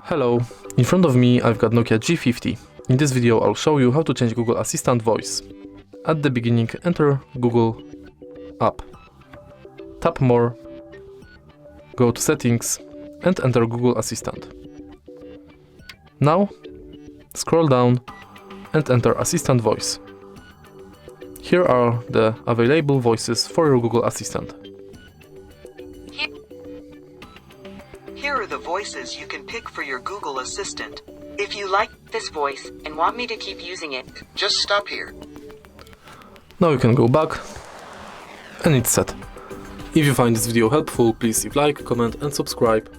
Hello, in front of me I've got Nokia G50. In this video I'll show you how to change Google Assistant voice. At the beginning enter Google app. Tap More, go to Settings and enter Google Assistant. Now scroll down and enter Assistant voice. Here are the available voices for your Google Assistant. Here are the voices you can pick for your Google Assistant. If you like this voice and want me to keep using it, just stop here. Now you can go back and it's set. If you find this video helpful, please leave like, comment and subscribe.